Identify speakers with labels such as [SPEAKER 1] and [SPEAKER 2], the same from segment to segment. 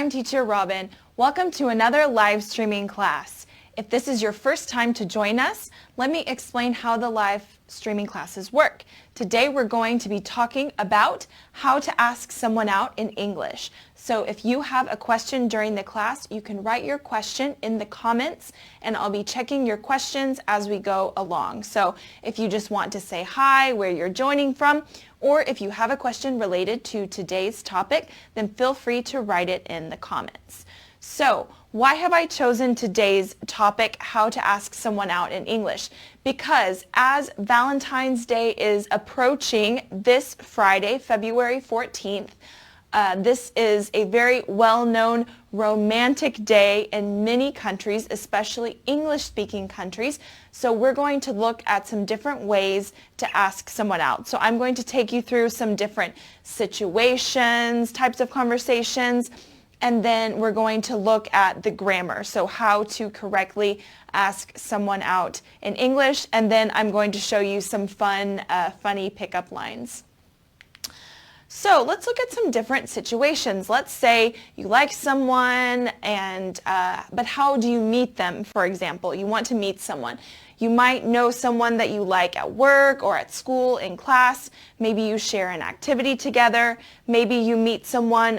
[SPEAKER 1] I'm Teacher Robin. Welcome to another live streaming class. If this is your first time to join us, let me explain how the live streaming classes work. Today we're going to be talking about how to ask someone out in English. So if you have a question during the class, you can write your question in the comments and I'll be checking your questions as we go along. So if you just want to say hi, where you're joining from, or if you have a question related to today's topic, then feel free to write it in the comments. So, why have I chosen today's topic, how to ask someone out in English? Because as Valentine's Day is approaching this Friday, February 14th, this is a very well-known romantic day in many countries, especially English-speaking countries. So we're going to look at some different ways to ask someone out. So I'm going to take you through some different situations, types of conversations, and then we're going to look at the grammar, so how to correctly ask someone out in English, and then I'm going to show you some funny pickup lines. So let's look at some different situations. Let's say you like someone, but how do you meet them, for example? You want to meet someone. You might know someone that you like at work or at school, in class. Maybe you share an activity together. Maybe you meet someone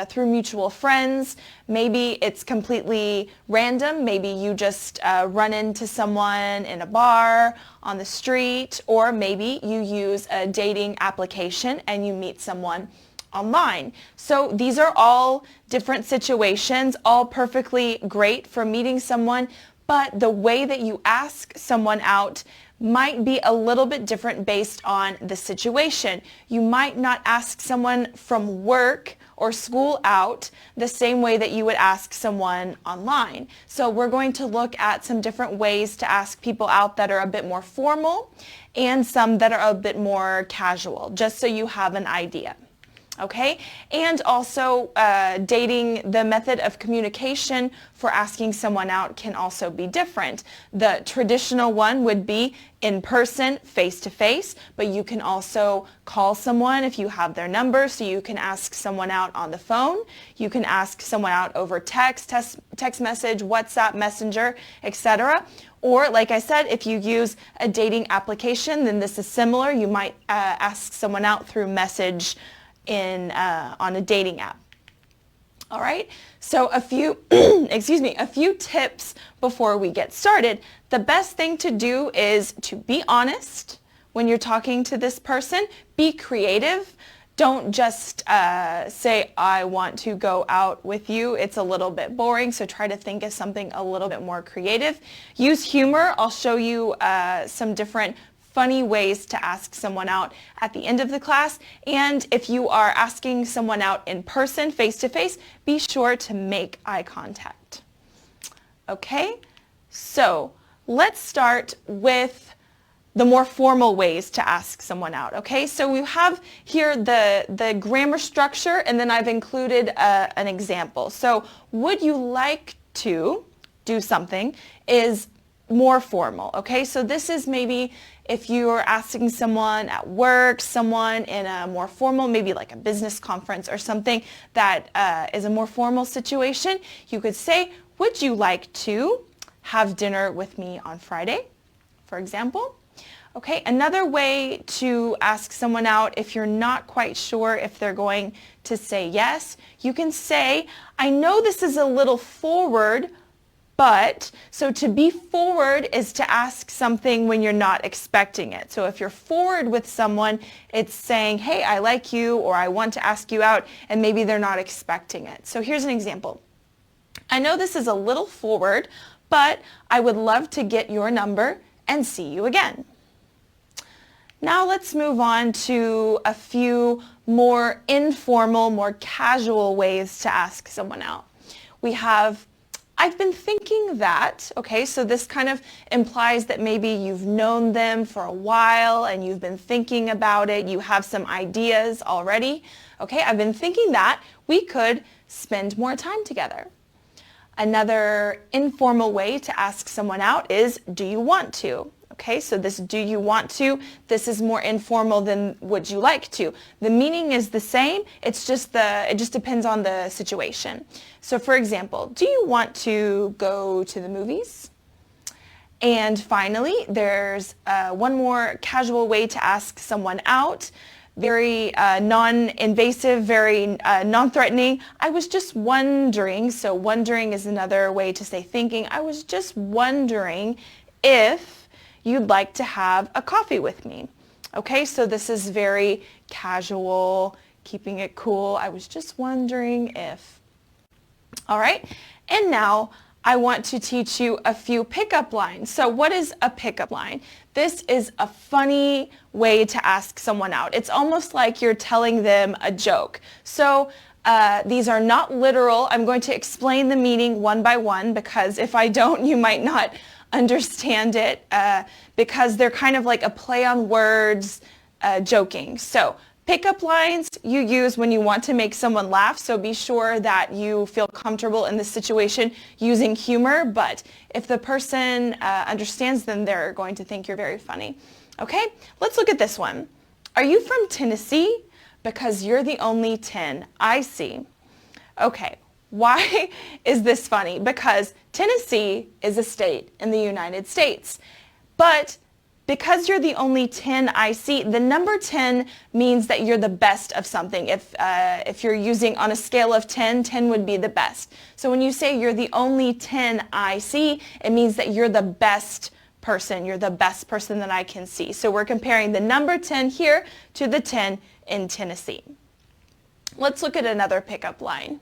[SPEAKER 1] through mutual friends. Maybe it's completely random. Maybe you just run into someone in a bar, on the street, or maybe you use a dating application and you meet someone online. So these are all different situations, all perfectly great for meeting someone, but the way that you ask someone out might be a little bit different based on the situation. You might not ask someone from work or school out the same way that you would ask someone online. So we're going to look at some different ways to ask people out that are a bit more formal and some that are a bit more casual, just so you have an idea. Okay, and also the method of communication for asking someone out can also be different. The traditional one would be in person, face-to-face, but you can also call someone if you have their number, so you can ask someone out on the phone. You can ask someone out over text message, WhatsApp, Messenger, etc. Or, like I said, if you use a dating application, then this is similar. You might ask someone out through message on a dating app. All right, so a few a few tips before we get started. The best thing to do is to be honest when you're talking to this person. Be creative. Don't just say, I want to go out with you. It's a little bit boring, so try to think of something a little bit more creative. Use humor. I'll show you some different funny ways to ask someone out at the end of the class. And if you are asking someone out in person, face-to-face, be sure to make eye contact. Okay, so let's start with the more formal ways to ask someone out. Okay, so we have here the grammar structure, and then I've included an example. So would you like to do something is more formal. Okay, so this is maybe if you are asking someone at work, someone in a more formal, maybe like a business conference or something that is a more formal situation, you could say, would you like to have dinner with me on Friday, for example? Okay, another way to ask someone out if you're not quite sure if they're going to say yes, you can say, I know this is a little forward, but, so to be forward is to ask something when you're not expecting it. So if you're forward with someone, it's saying, hey, I like you, or I want to ask you out, and maybe they're not expecting it. So here's an example. I know this is a little forward, but I would love to get your number and see you again. Now let's move on to a few more informal, more casual ways to ask someone out. We have, I've been thinking that, okay, so this kind of implies that maybe you've known them for a while and you've been thinking about it, you have some ideas already. Okay, I've been thinking that we could spend more time together. Another informal way to ask someone out is, do you want to? Okay, so this do you want to, this is more informal than would you like to. The meaning is the same, it just depends on the situation. So for example, do you want to go to the movies? And finally, there's one more casual way to ask someone out. Very non-invasive, very non-threatening. I was just wondering, so wondering is another way to say thinking. I was just wondering if you'd like to have a coffee with me. Okay, so this is very casual, keeping it cool. I was just wondering if. All right, and now I want to teach you a few pickup lines. So what is a pickup line? This is a funny way to ask someone out. It's almost like you're telling them a joke. So these are not literal. I'm going to explain the meaning one by one because if I don't, you might not understand it because they're kind of like a play on words, joking. So pickup lines you use when you want to make someone laugh, so be sure that you feel comfortable in this situation using humor, but if the person understands them, they're going to think you're very funny. Okay, let's look at this one. Are you from Tennessee? Because you're the only 10 I see. Okay, why is this funny? Because Tennessee is a state in the United States, but because you're the only 10 I see, the number 10 means that you're the best of something. If you're using on a scale of 10, 10 would be the best. So when you say you're the only 10 I see, it means that you're the best person. You're the best person that I can see. So we're comparing the number 10 here to the 10 in Tennessee. Let's look at another pickup line.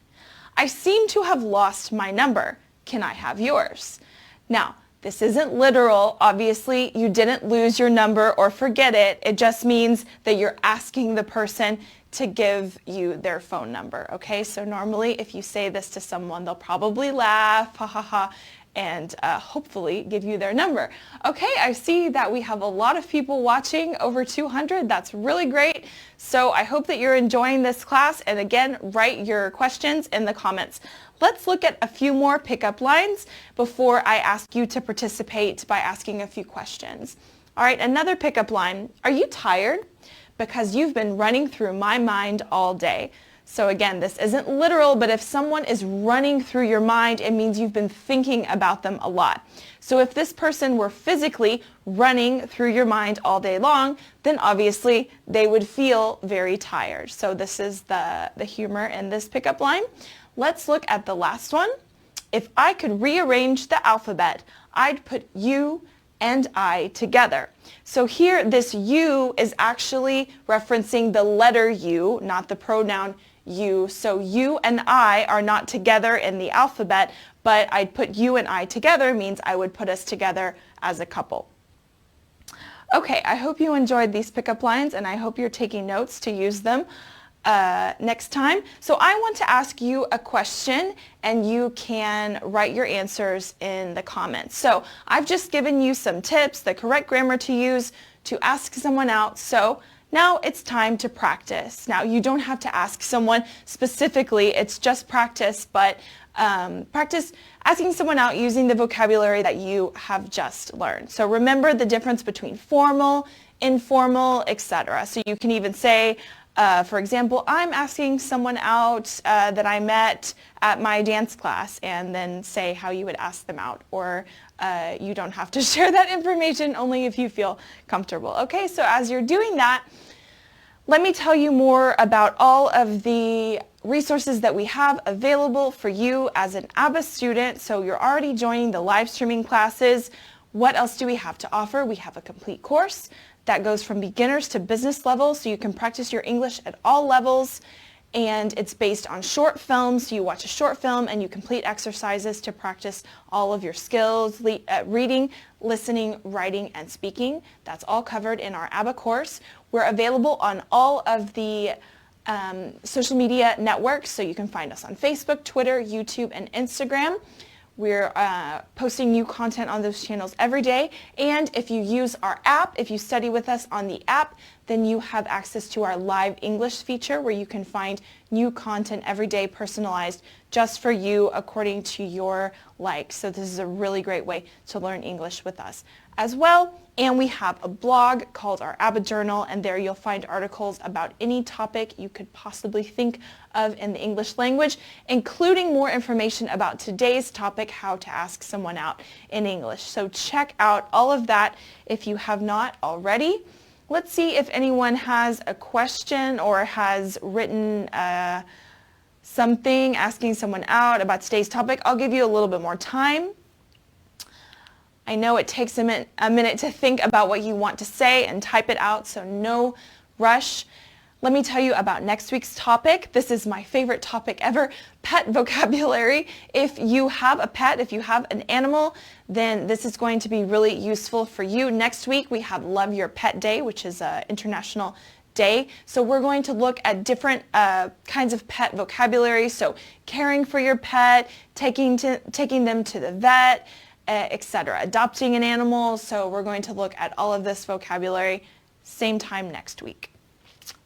[SPEAKER 1] I seem to have lost my number. Can I have yours? Now, this isn't literal. Obviously, you didn't lose your number or forget it. It just means that you're asking the person to give you their phone number, okay? So normally if you say this to someone, they'll probably laugh, ha ha ha, and hopefully give you their number. Okay, I see that we have a lot of people watching, over 200. That's really great. So I hope that you're enjoying this class, and again, write your questions in the comments. Let's look at a few more pickup lines before I ask you to participate by asking a few questions. All right, another pickup line. Are you tired? Because you've been running through my mind all day. So again, this isn't literal, but if someone is running through your mind, it means you've been thinking about them a lot. So if this person were physically running through your mind all day long, then obviously they would feel very tired. So this is the humor in this pickup line. Let's look at the last one. If I could rearrange the alphabet, I'd put you and I together. So here, this you is actually referencing the letter U, not the pronoun you. So you and I are not together in the alphabet, but I'd put you and I together means I would put us together as a couple. Okay, I hope you enjoyed these pickup lines, and I hope you're taking notes to use them next time. So I want to ask you a question, and you can write your answers in the comments. So I've just given you some tips, the correct grammar to use to ask someone out. So now it's time to practice. Now you don't have to ask someone specifically, it's just practice, but practice asking someone out using the vocabulary that you have just learned. So remember the difference between formal, informal, etc. So you can even say, for example, I'm asking someone out that I met at my dance class, and then say how you would ask them out. Or you don't have to share that information, only if you feel comfortable. Okay, so as you're doing that, let me tell you more about all of the resources that we have available for you as an ABBA student. So you're already joining the live streaming classes. What else do we have to offer? We have a complete course that goes from beginners to business level, so you can practice your English at all levels, and it's based on short films. So you watch a short film and you complete exercises to practice all of your skills, reading, listening, writing, and speaking. That's all covered in our ABBA course. We're available on all of the social media networks, so you can find us on Facebook, Twitter, YouTube, and Instagram. We're posting new content on those channels every day, and if you use our app, if you study with us on the app, then you have access to our live English feature where you can find new content every day personalized just for you according to your likes. So this is a really great way to learn English with us as well. And we have a blog called our ABBA Journal, and there you'll find articles about any topic you could possibly think of in the English language, including more information about today's topic, how to ask someone out in English. So check out all of that if you have not already. Let's see if anyone has a question or has written something asking someone out about today's topic. I'll give you a little bit more time. I know it takes a minute to think about what you want to say and type it out, so no rush. Let me tell you about next week's topic. This is my favorite topic ever, pet vocabulary. If you have a pet, if you have an animal, then this is going to be really useful for you. Next week we have Love Your Pet Day, which is an international day. So we're going to look at different kinds of pet vocabulary. So caring for your pet, taking them to the vet, etc. Adopting an animal. So we're going to look at all of this vocabulary same time next week.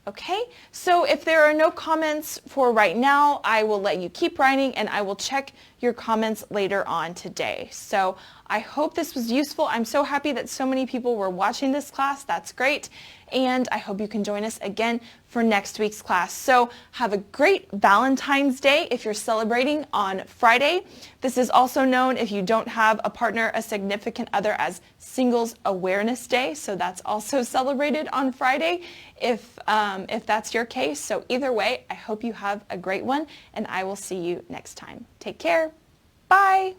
[SPEAKER 1] Okay, so if there are no comments for right now, I will let you keep writing and I will check your comments later on today. So I hope this was useful. I'm so happy that so many people were watching this class. That's great. And I hope you can join us again for next week's class. So have a great Valentine's Day if you're celebrating on Friday. This is also known, if you don't have a partner, a significant other, as Singles Awareness Day. So that's also celebrated on Friday if that's your case. So either way, I hope you have a great one and I will see you next time. Take care. Bye.